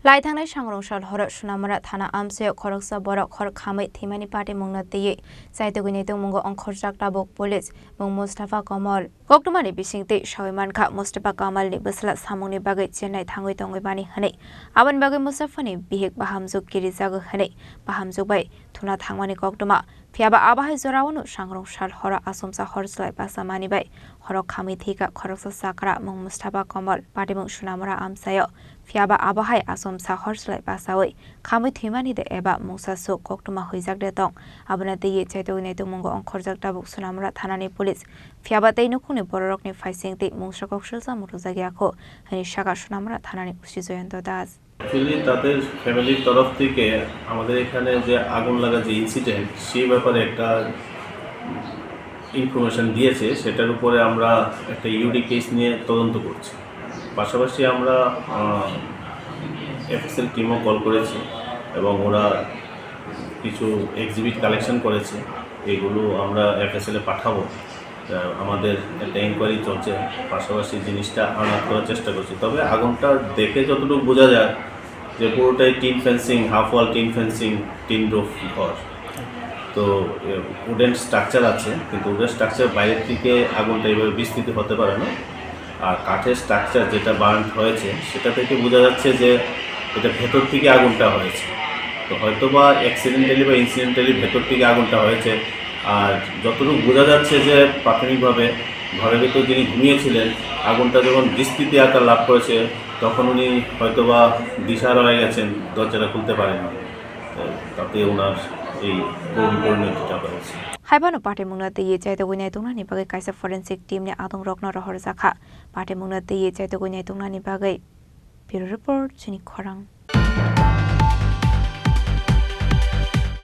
लाइथांनाय सांग्रंसाल हर सुनामरा थाना आमसे खरकसा बरक खर खामै थेमानि पाटे मुंना तेये साइतगुनि तंमुंगो अंखरजाक ताबक पुलिस मुं मुस्ताफा कमल गक्तमानि बिसिंते सयमानखा मुस्ताफा कमलनि बसला सामुंनि बागै चेन्नाइ थांगै तंगै बानि हनै आबन बागै मुस्ताफानि बिहिक बाहामजुक किरि जागो हनै बाहामजुक बाय थुना थांमानि गक्तमा फियाबा आबाहाय जरावनु सांग्रंसाल हर आसमसा हरसलाय बासामानि बाय हर खामै थेका खरकसा साकरा मुं मुस्ताफा कमल पाटे मुं सुनामरा आमसायो फियाबा आबाहाय आसमसा हरसलाय बासावै खामै थेमानि दे एबा मुंसासु गक्तमा हइजाक दे दं आबना तेये चैतगुनि तंमुंगो अंखरजाक ताबक सुनामरा थानानि पुलिस फियाबा तैनुखुनि बररकनि फाइसिंते मुंसाकक शिलसा मुटजागियाखो हनि शाखा सुनामरा थानानि उसी जयন্ত দাস অ্যাকচুয়ালি তাদের ফ্যামিলির তরফ থেকে আমাদের এখানে যে আগুন লাগা যে ইনসিডেন্ট সেই ব্যাপারে একটা ইনফরমেশন দিয়েছে, সেটার উপরে আমরা একটা ইউডি কেস নিয়ে তদন্ত করছি। পাশাপাশি আমরা এফএসএল টিমও কল করেছি এবং ওরা কিছু এক্সিবিট কালেকশন করেছে, এগুলো আমরা এফএসএলে পাঠাবো। আমাদের একটা ইনকোয়ারি চলছে, পাশাপাশি জিনিসটা আনার করার চেষ্টা করছি। তবে আগুনটা দেখে যতটুকু বোঝা যায় যে পুরোটাই tin fencing, half wall tin fencing, tin roof ঘর। তো উডেন স্ট্রাকচার আছে, কিন্তু উডেন স্ট্রাকচার বাইরের থেকে আগুনটা এইভাবে বিস্তৃত হতে পারে না। আর কাঠের স্ট্রাকচার যেটা বার্ন হয়েছে সেটা থেকে বোঝা যাচ্ছে যে এটা ভেতর থেকে আগুনটা হয়েছে। তো হয়তো বা অ্যাক্সিডেন্টালি বা ইনসিডেন্টালি ভেতর থেকে আগুনটা হয়েছে। আর যতটুকু বোঝা যাচ্ছে যে প্রাথমিকভাবে ঘরের ভেতর যিনি ঘুমিয়েছিলেন, আগুনটা যখন বিস্তৃতি আকার লাভ করেছে তখন উনি হয়তো বা দিশাহারা হয়ে গেছেন, দরজাটা খুলতে পারেন, তাতে ওনার এই পরিণতিটা হয়েছে। हाइबानो पाटे मुंगना तेये चैतगुनि तंगनानि बागै काइसा फरेन्सिक टीमनि आदं रकना रहर जाखा पाटे मुंगना तेये चैतगुनि तंगनानि बागै ब्युरो रिपोर्ट चिनि खरां।